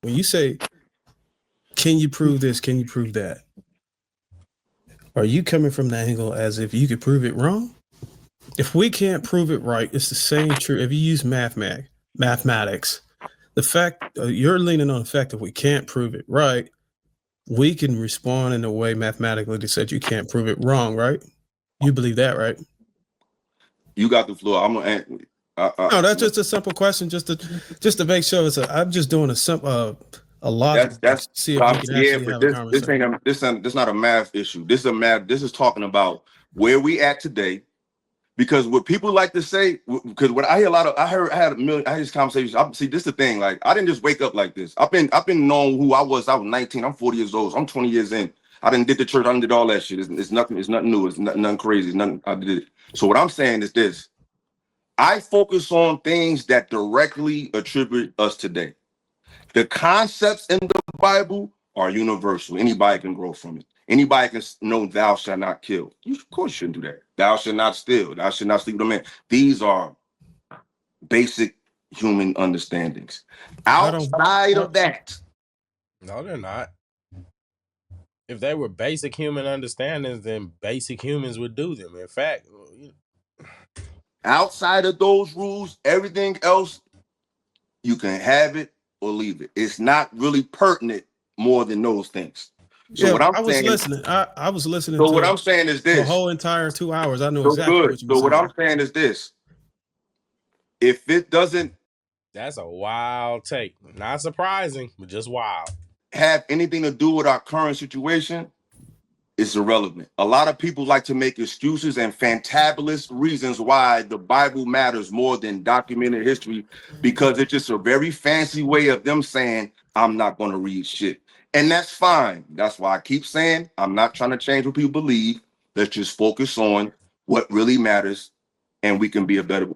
when you say, can you prove this? Can you prove that? Are you coming from the angle as if you could prove it wrong? If we can't prove it right, it's the same true. If you use mathematics, the fact you're leaning on the fact that we can't prove it right, we can respond in a way mathematically that said you can't prove it wrong, right? You believe that, right? You got the floor. I'm gonna. No, that's just a simple question, just to make sure it's a. I'm just doing a simple a logic. That's see if we can actually have a conversation. This not a math issue. This is talking about where we at today. Because what people like to say, because what I hear I had these conversations. See, this is the thing. Like, I didn't just wake up like this. I've been knowing who I was. I was 19. I'm 40 years old. So I'm 20 years in. I didn't did the church. I done did all that shit. It's nothing. It's nothing new. It's nothing crazy. It's nothing. I did it. So what I'm saying is this: I focus on things that directly attribute us today. The concepts in the Bible are universal. Anybody can grow from it. Anybody can know thou shalt not kill. You, of course, shouldn't do that. Thou shalt not steal. Thou shalt not sleep with a man. These are basic human understandings. Outside of that. No, they're not. If they were basic human understandings, then basic humans would do them. In fact, outside of those rules, everything else, you can have it or leave it. It's not really pertinent more than those things. So yeah, what I was listening. I was listening. So what I'm saying is this: the whole entire 2 hours. I know exactly what you were saying. So what I'm saying is this: if it doesn't, that's a wild take. Not surprising, but just wild. Have anything to do with our current situation, it's irrelevant. A lot of people like to make excuses and fantabulous reasons why the Bible matters more than documented history, because it's just a very fancy way of them saying, I'm not going to read shit. And that's fine. That's why I keep saying I'm not trying to change what people believe. Let's just focus on what really matters, and we can be a better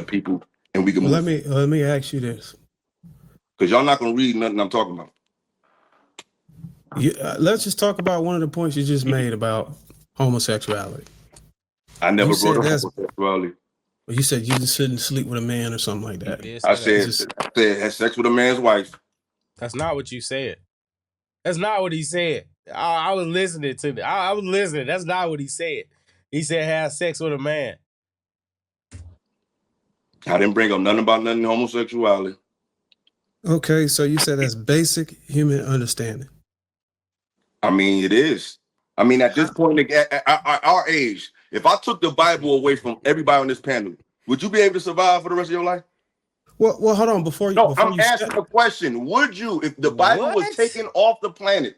people, and we can move. Let me ask you this, because y'all not going to read nothing I'm talking about. Let's just talk about one of the points you just made about homosexuality. I never brought up homosexuality. Well, you said you just shouldn't sleep with a man or something like that. I said have sex with a man's wife. That's not what you said. That's not what he said. I was listening to I was listening. That's not what he said. He said have sex with a man. I didn't bring up nothing about nothing homosexuality. Okay, so you said that's basic human understanding. I mean, it is. I mean, at this point, at our age, if I took the Bible away from everybody on this panel, would you be able to survive for the rest of your life? Well, hold on. Before you, I'm asking a question. Would you, if the Bible was taken off the planet,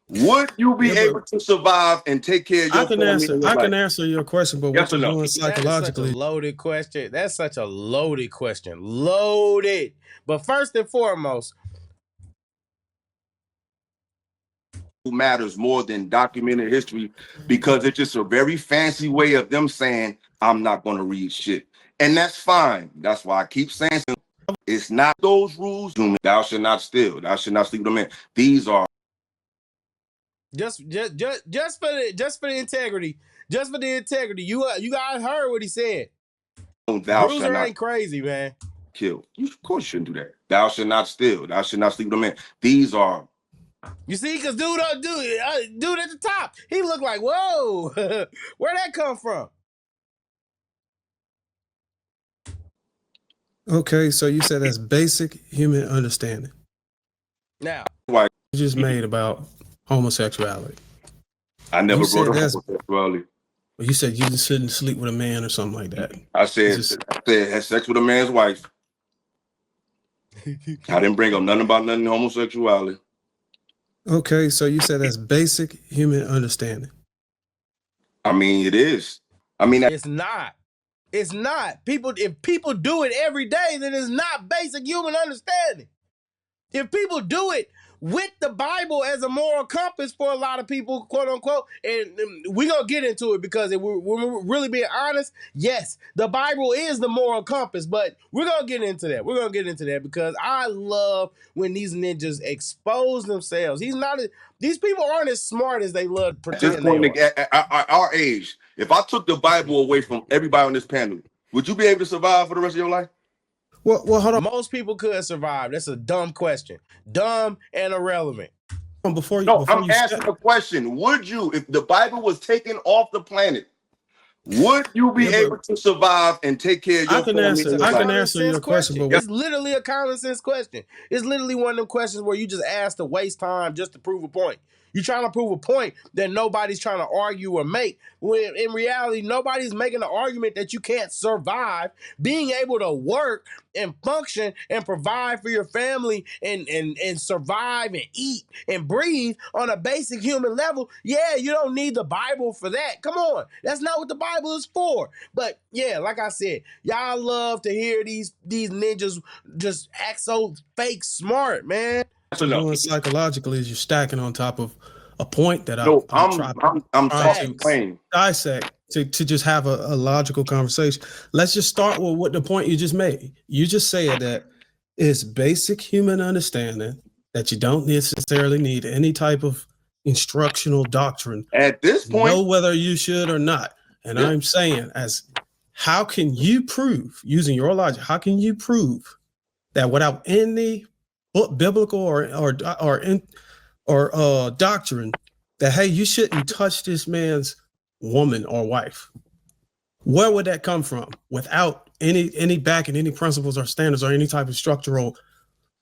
would you be able to survive and take care of your family? I can answer your question, but what you're doing psychologically. That's such a loaded question. That's such a loaded question. Loaded. But first and foremost, matters more than documented history, because it's just a very fancy way of them saying, I'm not going to read shit. And that's fine. That's why I keep saying it's not those rules. Thou shalt not steal. Thou shalt not sleep with a man. These are just for the integrity. Just for the integrity. You guys heard what he said. Bruiser ain't crazy, man. Kill. You of course shouldn't do that. Thou shalt not steal. Thou shalt not sleep with a man. These are. You see, because dude at the top, he looked like, whoa, where'd that come from? Okay, so you said that's basic human understanding. Now, you just made about homosexuality. I never brought up homosexuality. Well, you said you just shouldn't sleep with a man or something like that. I said have sex with a man's wife. I didn't bring up nothing about nothing homosexuality. Okay, so you said that's basic human understanding. I mean, it is. I mean, it's not. It's not. If people do it every day, then it's not basic human understanding. If people do it with the Bible as a moral compass for a lot of people, quote unquote, and we're going to get into it, because if we're really being honest, yes, the Bible is the moral compass, but we're going to get into that. We're going to get into that because I love when these ninjas expose themselves. These people aren't as smart as they love to pretend. At this point, at our age, if I took the Bible away from everybody on this panel, would you be able to survive for the rest of your life? Well, hold Most people could survive. That's a dumb question. Dumb and irrelevant. on. Before No, I'm you asking a question. Would you, if the Bible was taken off the planet, would you be Yeah, but able to survive and take care of I your can family? answer. And I your can life? Common answer sense your question, but It's literally a common sense question. It's literally one of them questions where you just ask to waste time just to prove a point. You're trying to prove a point that nobody's trying to argue or make, when in reality, nobody's making the argument that you can't survive. Being able to work and function and provide for your family and survive and eat and breathe on a basic human level, yeah, you don't need the Bible for that. Come on. That's not what the Bible is for. But yeah, like I said, y'all love to hear these ninjas just act so fake smart, man. That's you're enough. doing psychologically is you're stacking on top of a point that No, I'm I'm trying talking to plain. dissect to just have a logical conversation. Let's just start with what the point you just made. You just said that it's basic human understanding that you don't necessarily need any type of instructional doctrine At this to know point, whether you should or not. And yeah, I'm saying, as how can you prove, using your logic, how can you prove that without any biblical or doctrine that, hey, you shouldn't touch this man's woman or wife? Where would that come from without any backing, any principles or standards or any type of structural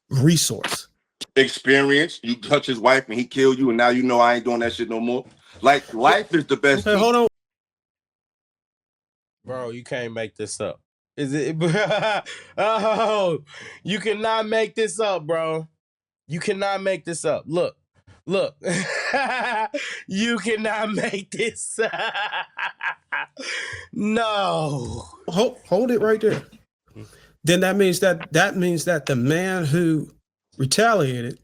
resource? experience. You touch his wife and he killed you, and now you know I ain't doing that shit no more. Like, life is the best. Okay, hold on. Bro, you can't make this up. Is it? Oh, you cannot make this up, bro. You cannot make this up. Look. You cannot make this up. No. Hold it right there. Then that means that the man who retaliated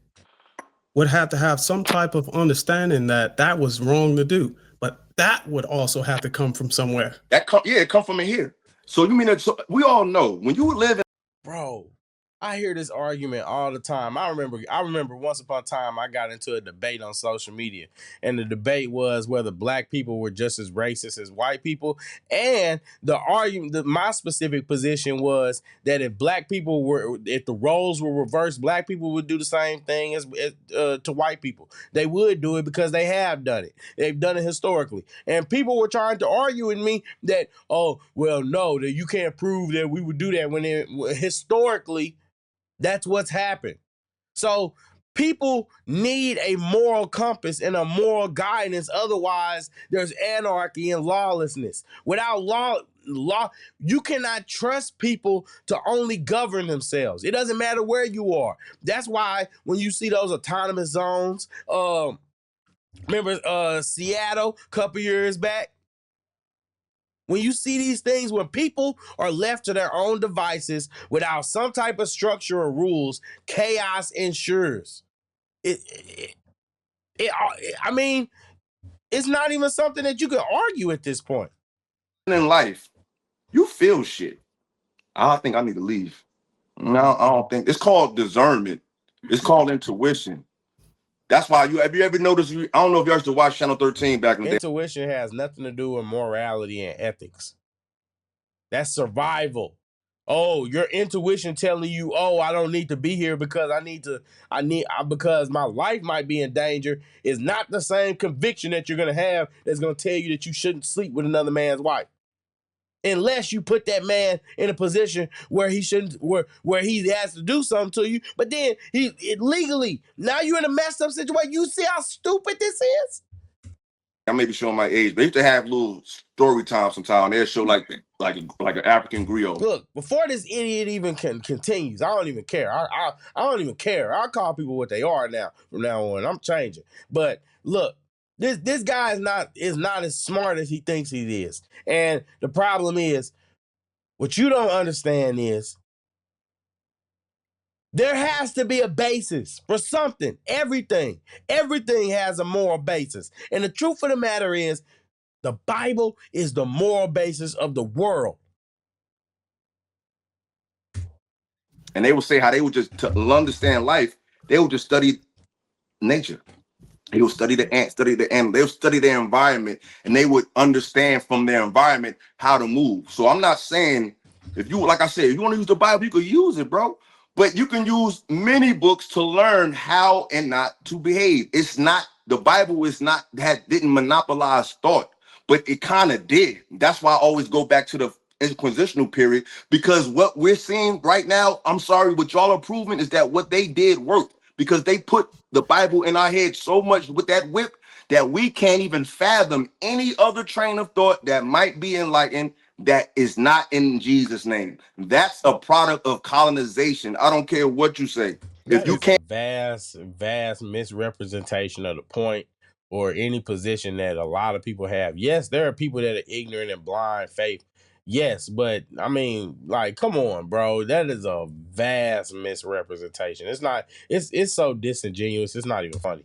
would have to have some type of understanding that that was wrong to do. But that would also have to come from somewhere. It come from in here. So you mean that? So we all know when you live in. Bro, I hear this argument all the time. I remember once upon a time I got into a debate on social media, and the debate was whether black people were just as racist as white people. And the argument, my specific position was that if the roles were reversed, black people would do the same thing as to white people. They would do it because they have done it. They've done it historically. And people were trying to argue with me that, oh, well, no, that you can't prove that we would do that when historically, that's what's happened. So people need a moral compass and a moral guidance. Otherwise, there's anarchy and lawlessness. Without law, you cannot trust people to only govern themselves. It doesn't matter where you are. That's why when you see those autonomous zones, remember Seattle a couple years back? When you see these things, when people are left to their own devices without some type of structure or rules, chaos ensures. I mean, it's not even something that you can argue at this point. In life, you feel shit. I think I need to leave. No, I don't think it's called discernment. It's called intuition. That's why have you ever noticed? I don't know if you used to watch Channel 13 back in the day. Intuition has nothing to do with morality and ethics. That's survival. Oh, your intuition telling you, oh, I don't need to be here because because my life might be in danger is not the same conviction that you're going to have that's going to tell you that you shouldn't sleep with another man's wife. Unless you put that man in a position where he shouldn't, where he has to do something to you, but then legally, now you're in a messed up situation. You see how stupid this is? I may be showing my age, but they used to have little story time sometime. They'll show like an African griot. Look, before this idiot even continues, I don't even care. I don't even care. I call people what they are now. From now on, I'm changing. But look, this guy is not as smart as he thinks he is. And the problem is, what you don't understand is there has to be a basis for something. Everything has a moral basis. And the truth of the matter is, the Bible is the moral basis of the world. And they would say how they would just to understand life, they would just study nature. They would study the ants, study the animal. They would study their environment, and they would understand from their environment how to move. So I'm not saying If you, like I said, if you want to use the Bible, you can use it, bro. But you can use many books to learn how and not to behave. It's not, the Bible is not, that didn't monopolize thought, but it kind of did. That's why I always go back to the inquisitional period, because what we're seeing right now, I'm sorry, what y'all are proving is that what they did worked, because they put the Bible in our head so much with that whip that we can't even fathom any other train of thought that might be enlightened that is not in Jesus' name. That's a product of colonization. I don't care what you say. If you can't, a vast misrepresentation of the point or any position that a lot of people have. Yes, there are people that are ignorant and blind faith. Yes, but I mean, like, come on, bro. That is a vast misrepresentation. It's not, it's so disingenuous, it's not even funny.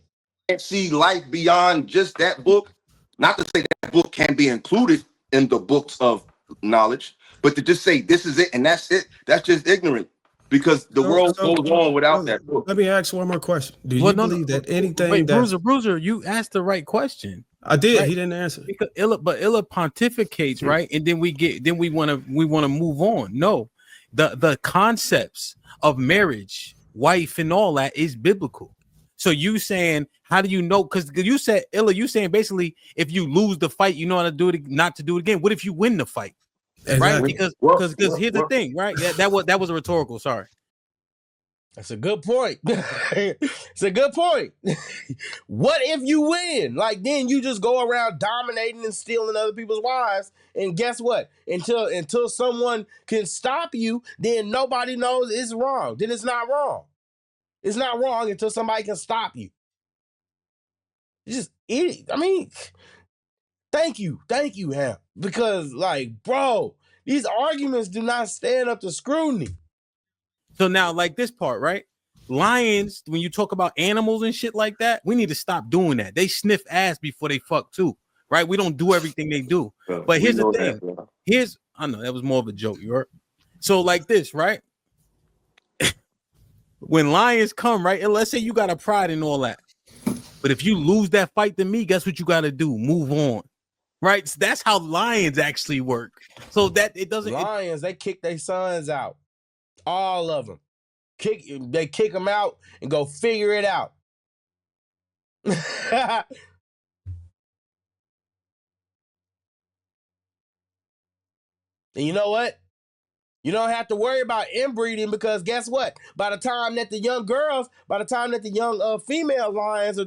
see life beyond just that book, not to say that book can be included in the books of knowledge, but to just say this is it and that's it, that's just ignorant, because the world goes on without that book. Let me ask one more question. Do you believe that anything that Bruiser, you asked the right question. I did, right? He didn't answer. Because Illa pontificates, right? And then we want to move on. No, the concepts of marriage, wife, and all that is biblical. So you saying, how do you know? Because you said, Illa, you saying basically, if you lose the fight, you know how to do it, not to do it again. What if you win the fight? Exactly. Right? Because here's the thing, right? That was a rhetorical. Sorry. That's a good point. It's a good point. What if you win? Like, then you just go around dominating and stealing other people's wives, and guess what? Until someone can stop you, then nobody knows it's wrong. Then it's not wrong. It's not wrong until somebody can stop you. It's just idiot. I mean, thank you, Ham. Because, like, bro, these arguments do not stand up to scrutiny. So now, like this part, right? Lions, when you talk about animals and shit like that, we need to stop doing that. They sniff ass before they fuck too, right? We don't do everything they do. But here's the thing. I know that was more of a joke, you heard? So like this, right? When lions come, right? And let's say you got a pride and all that. But if you lose that fight to me, guess what you got to do? Move on. Right? So that's how lions actually work. So that it doesn't. Lions, they kick their sons out. All of them. They kick them out and go figure it out. And you know what? You don't have to worry about inbreeding, because guess what? By the time that the young female lions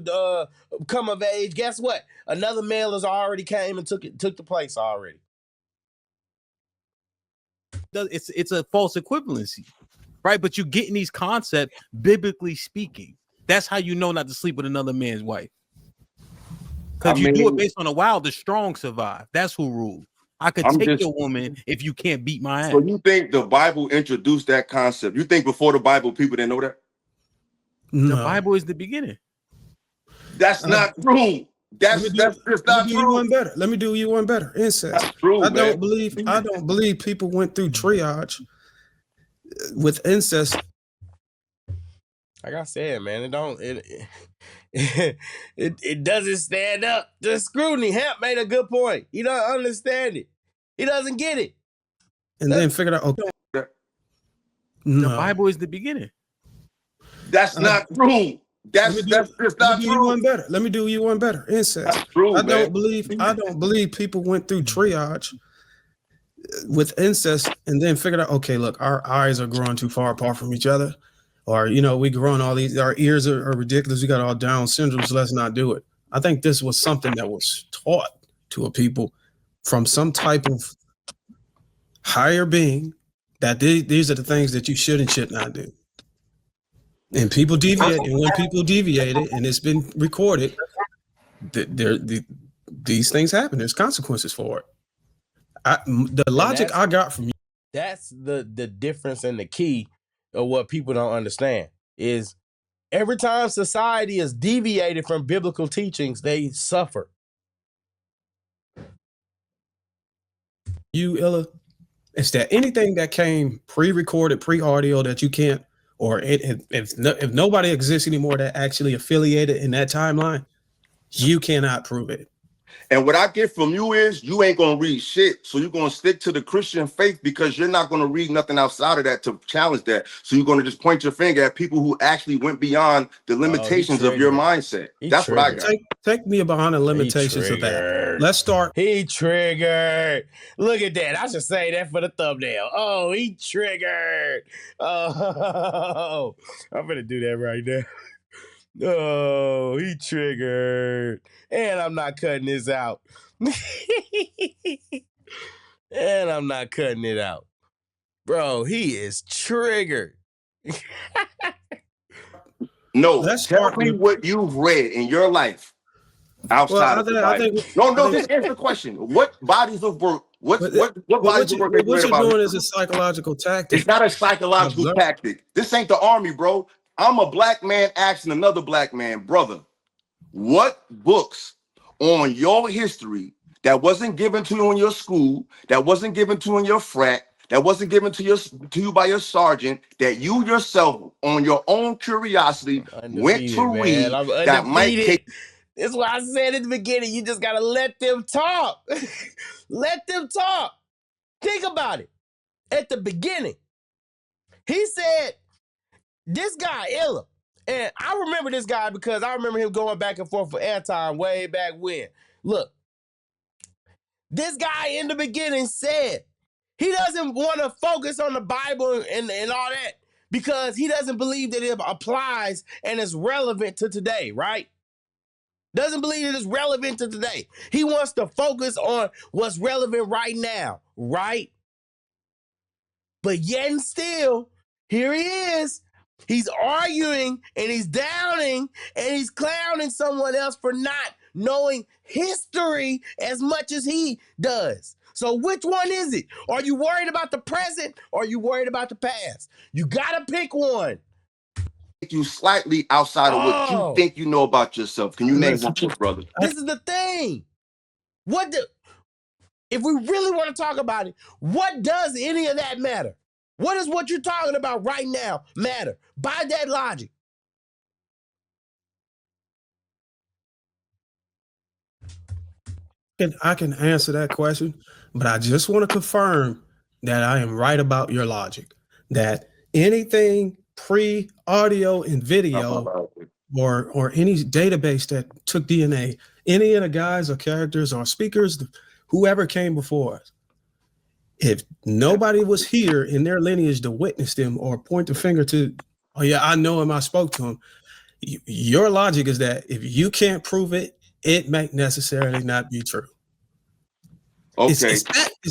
come of age, guess what? Another male has already came and took the place already. It's a false equivalency, right? But you getting these concepts biblically speaking. That's how you know not to sleep with another man's wife. Because you do it based on a wild, the strong survive. That's who rules. I could take your woman if you can't beat my ass. So you think the Bible introduced that concept? You think before the Bible people didn't know that? No. The Bible is the beginning. That's not true. That's just not true. Let me do you one better. Incest. That's true, I don't believe people went through triage with incest. Like I said, man, it doesn't stand up to scrutiny. Hamp made a good point. He don't understand it. He doesn't get it. And then figured out, okay. The Bible is the beginning. That's not true. That's just not true. Let me do you one better. Incest. That's true, I don't believe people went through triage with incest and then figured out, okay, look, our eyes are growing too far apart from each other. Or, we growing all these, our ears are ridiculous. We got all Down syndrome, so let's not do it. I think this was something that was taught to a people from some type of higher being, that these are the things that you should and should not do. And people deviate, and when people deviated, and it's been recorded, these things happen. There's consequences for it. The logic I got from you. That's the difference and the key of what people don't understand is every time society is deviated from biblical teachings, they suffer. You, Illa, is there anything that came pre-recorded, pre-audio that you can't, or if nobody exists anymore that actually affiliated in that timeline, you cannot prove it? And what I get from you is you ain't gonna read shit. So you're gonna stick to the Christian faith because you're not gonna read nothing outside of that to challenge that. So you're gonna just point your finger at people who actually went beyond the limitations of your mindset. That's what I got. Take me behind the limitations of that. Let's start. He triggered. Look at that. I should say that for the thumbnail. Oh, he triggered. Oh, I'm gonna do that right now. Oh, he triggered. And I'm not cutting this out. And I'm not cutting it out. Bro, he is triggered. No, Let's tell start me with, what you've read in your life outside of the Bible. No, just answer the question. What bodies of work? What bodies of work have you read about? What you're doing is a psychological tactic. It's not a psychological tactic. This ain't the army, bro. I'm a black man asking another black man, brother, what books on your history that wasn't given to you in your school, that wasn't given to you in your frat, that wasn't given to you by your sergeant, that you yourself on your own curiosity went to read that might take. That's why I said at the beginning, you just gotta let them talk. Let them talk. Think about it. At the beginning, he said, this guy, Illa, and I remember this guy because I remember him going back and forth for airtime way back when. Look, this guy in the beginning said he doesn't want to focus on the Bible and all that because he doesn't believe that it applies and is relevant to today, right? Doesn't believe it is relevant to today. He wants to focus on what's relevant right now, right? But yet and still, here he is. He's arguing and he's downing and he's clowning someone else for not knowing history as much as he does. So which one is it? Are you worried about the present or are you worried about the past? You gotta pick one. You slightly outside of what you think you know about yourself. Can you name one, brother? This is the thing. If we really want to talk about it, what does any of that matter? What is what you're talking about right now matter? By that logic. I can answer that question, but I just want to confirm that I am right about your logic. That anything pre-audio and video or any database that took DNA, any of the guys or characters or speakers, whoever came before us, if nobody was here in their lineage to witness them or point the finger to, oh yeah, I know him, I spoke to him. Your logic is that if you can't prove it, it may necessarily not be true. Okay.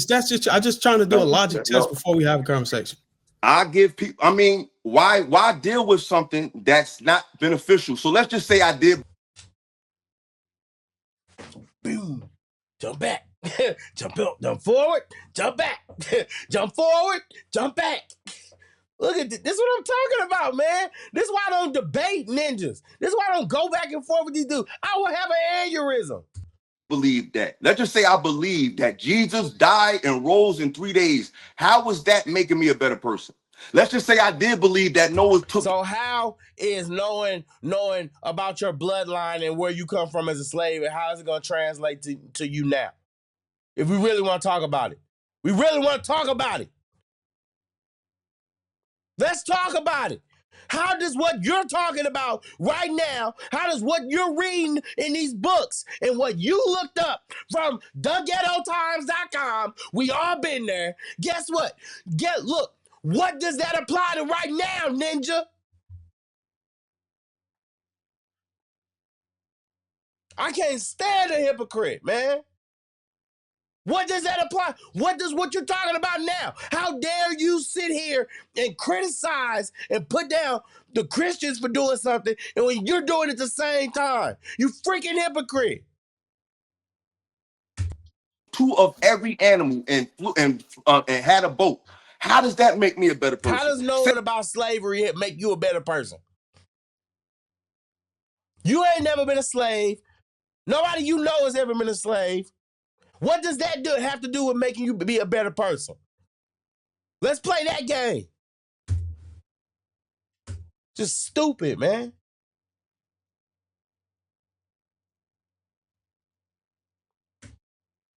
That's just, I'm just trying to do a logic test before we have a conversation. I give people, I mean, why deal with something that's not beneficial? So let's just say I did. Boom. Jump back. Jump forward. Jump back. Jump forward. Jump back. Look at this. This is what I'm talking about, man. This is why I don't debate ninjas. This is why I don't go back and forth with these dudes. I will have an aneurysm. Believe that. Let's just say I believe that Jesus died and rose in 3 days. How was that making me a better person? Let's just say I did believe that Noah took. So how is knowing about your bloodline and where you come from as a slave, and how is it going to translate to you now? If we really want to talk about it. We really want to talk about it. Let's talk about it. How does what you're talking about right now, how does what you're reading in these books and what you looked up from theghettotimes.com, we all been there. Guess what? Look, what does that apply to right now, ninja? I can't stand a hypocrite, man. What does that apply? What does what you're talking about now? How dare you sit here and criticize and put down the Christians for doing something, and when you're doing it at the same time, you freaking hypocrite. Two of every animal and had a boat. How does that make me a better person? How does knowing about slavery make you a better person? You ain't never been a slave. Nobody you know has ever been a slave. What does that have to do with making you be a better person? Let's play that game. Just stupid, man.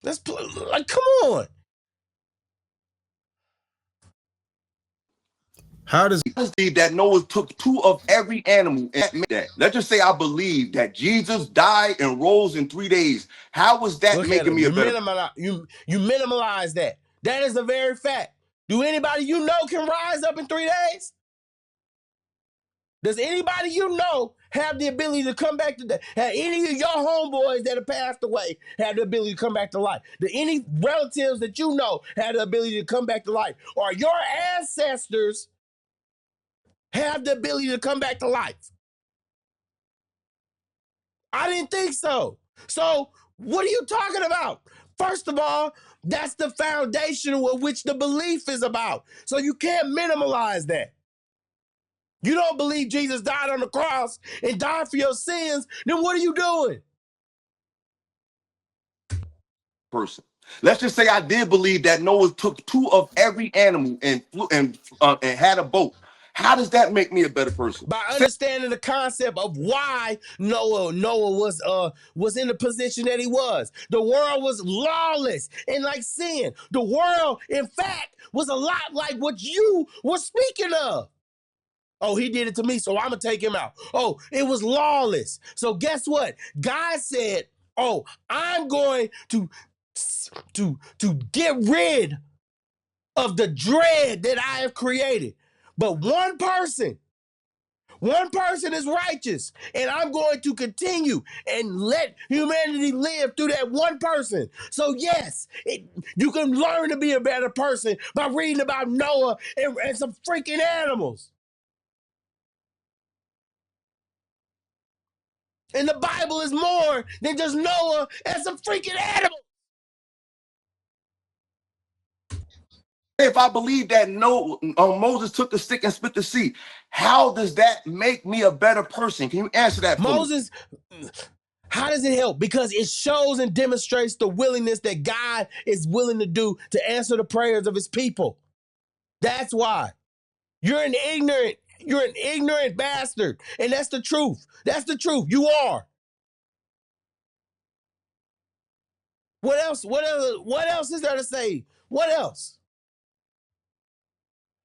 Like, come on. How does I believe that Noah took 2 of every animal and made that. Let's just say I believe that Jesus died and rose in 3 days. How was that Look making at me a it. better? You minimalize that. That is a very fact. Do anybody you know can rise up in 3 days? Does anybody you know have the ability to come back to that? Have any of your homeboys that have passed away have the ability to come back to life? Do any relatives that you know have the ability to come back to life? Or your ancestors have the ability to come back to life? I didn't think so. So what are you talking about? First of all, that's the foundation of which the belief is about. So you can't minimalize that. You don't believe Jesus died on the cross and died for your sins, then what are you doing? Person. Let's just say I did believe that Noah took 2 of every animal and flew and had a boat. How does that make me a better person? By understanding the concept of why Noah was in the position that he was. The world was lawless and like sin. The world, in fact, was a lot like what you were speaking of. Oh, he did it to me, so I'm gonna take him out. Oh, it was lawless. So guess what? God said, "Oh, I'm going to get rid of the dread that I have created." But one person is righteous, and I'm going to continue and let humanity live through that one person. So yes, you can learn to be a better person by reading about Noah and some freaking animals. And the Bible is more than just Noah and some freaking animals. If I believe that Moses took the stick and split the sea, how does that make me a better person? Can you answer that for Moses, how does it help? Because it shows and demonstrates the willingness that God is willing to do to answer the prayers of his people. That's why. You're an ignorant bastard. And that's the truth. That's the truth. You are. What else? What else is there to say? What else?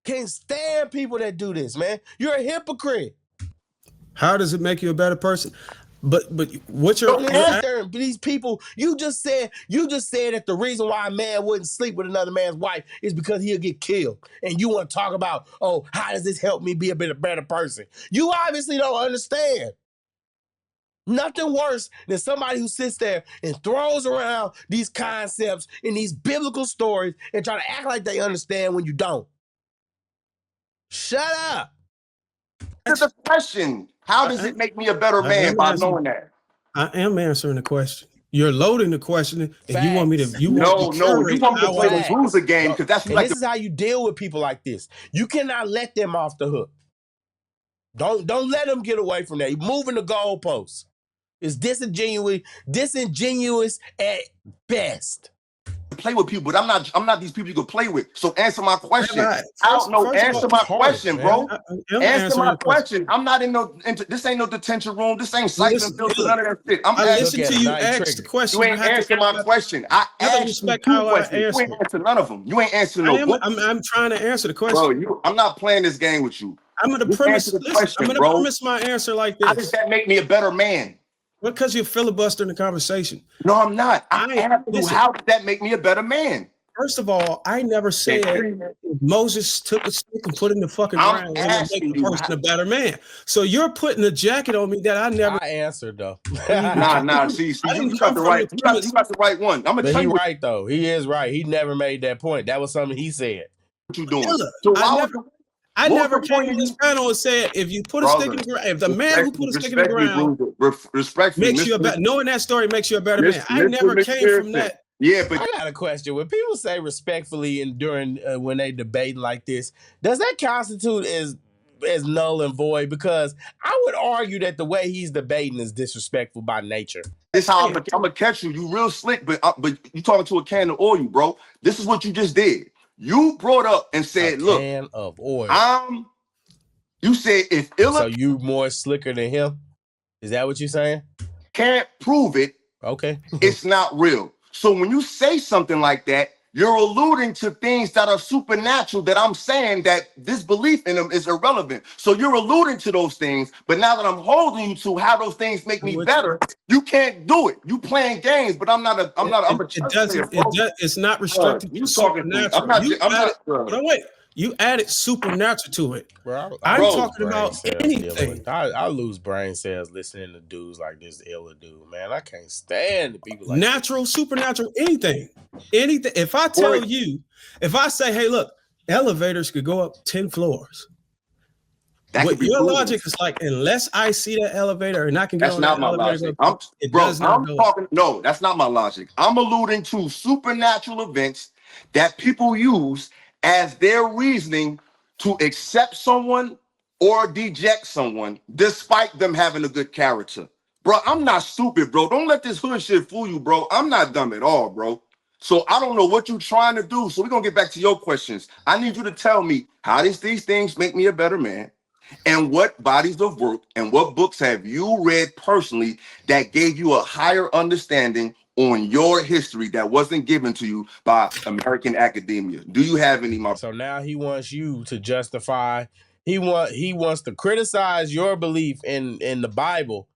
Can't stand people that do this, man. You're a hypocrite. how does it make you a better person? But what's your These people, you just said that the reason why a man wouldn't sleep with another man's wife is because he'll get killed. And you want to talk about, oh, how does this help me be a better person? You obviously don't understand. Nothing worse than somebody who sits there and throws around these concepts in these biblical stories and try to act like they understand when you don't. Shut up. That's the question. How does it make me a better man by knowing that? I am answering the question. You're loading the question, and Facts. you want me to. You No, you want me to play the Facts. loser game because that's And like this is how you deal with people like this. You cannot let them off the hook. Don't let them get away from that. You're moving the goalposts. It's disingenuous at best. play with people, but I'm not these people you can play with. So answer my question. Right. I don't know. Answer my question, bro. Answer my question. I'm not in no. This ain't no detention room. This ain't siphon filter. None of that shit. I'm I asking listen to you ask the question. You ain't answer my question. I asked you 2 questions. You ain't answer none of them. You ain't answer no. I'm trying to answer the question. Bro, I'm not playing this game with you. I'm gonna premise my answer like this. How does that make me a better man? Because you're filibustering the conversation. No, I'm not. I'm asking you, how does that make me a better man? First of all, I never said Moses took a stick and put it in the fucking ground and make the person a better man. So you're putting a jacket on me that I never. I answered though. Nah. See, you got the right. You got the right one. I'm gonna tell you. Right though. He is right. He never made that point. That was something he said. What you doing? So I never came to this panel and said if you put a stick in the ground, if the man who put a stick in the ground makes you a better, knowing that story makes you a better man. I never came from that. Yeah, but I got a question. When people say respectfully and during when they debate like this, does that constitute as null and void? Because I would argue that the way he's debating is disrespectful by nature. This how I'm gonna catch you. You real slick, but you talking to a can of oil, bro. This is what you just did. You brought up and said, "Look, can of oil." You said if Illa, so you more slicker than him? Is that what you're saying? Can't prove it. Okay, it's not real. So when you say something like that, you're alluding to things that are supernatural that I'm saying that this belief in them is irrelevant. So you're alluding to those things, but now that I'm holding you to how those things make me better, you can't do it. You playing games, but I'm a It church player, doesn't. bro. It's not Bro, restricted you to talking to me. I'm supernatural. not, You I'm added. not, bro. No, wait. You added supernatural to it. Bro, I'm lose talking brain about cells dealing anything. with. I lose brain cells listening to dudes like this Illa dude, man. I can't stand the people like Natural, supernatural, anything. Anything. If I tell you, if I say, hey, look, elevators could go up 10 floors. That What could be your proven. logic is like, unless I see that elevator and I can get That's on not that my elevator, logic. it Bro, does not I'm go up. talking. No, that's not my logic. I'm alluding to supernatural events that people use as their reasoning to accept someone or deject someone, despite them having a good character. Bro, I'm not stupid, bro. Don't let this hood shit fool you, bro. I'm not dumb at all, bro. So I don't know what you're trying to do. So we're gonna get back to your questions. I need you to tell me how does these things make me a better man? And what bodies of work and what books have you read personally that gave you a higher understanding on your history that wasn't given to you by American academia? Do you have any, my? So now he wants you to justify. He wants to criticize your belief in the Bible,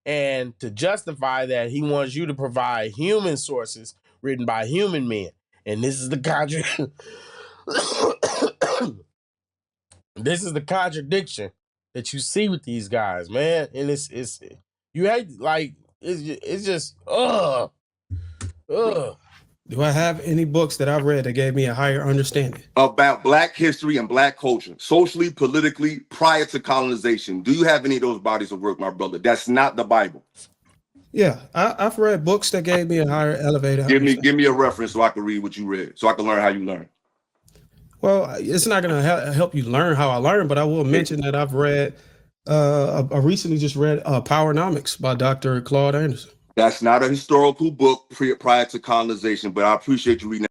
and to justify that, he wants you to provide human sources written by human men. And this is the this is the contradiction that you see with these guys, man. And it's you hate, like, it's just ugh. Do I have any books that I've read that gave me a higher understanding? About Black history and Black culture, socially, politically, prior to colonization. Do you have any of those bodies of work, my brother? That's not the Bible. Yeah, I've read books that gave me a higher elevator. Give me a reference so I can read what you read, so I can learn how you learn. Well, it's not going to help you learn how I learn, but I will mention that I've read. I recently just read Powernomics by Dr. Claude Anderson. That's not a historical book prior to colonization, but I appreciate you reading.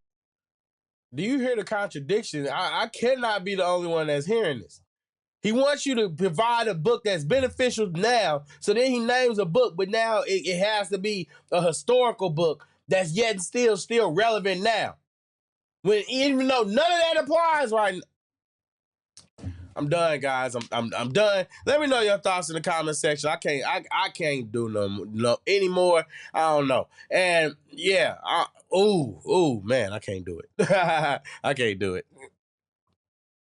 Do you hear the contradiction? I cannot be the only one that's hearing this. He wants you to provide a book that's beneficial now. So then he names a book, but now it has to be a historical book that's yet still relevant now. When even though none of that applies right now. I'm done, guys. I'm done. Let me know your thoughts in the comment section. I can't do no anymore. I don't know. And yeah, man, I can't do it. I can't do it.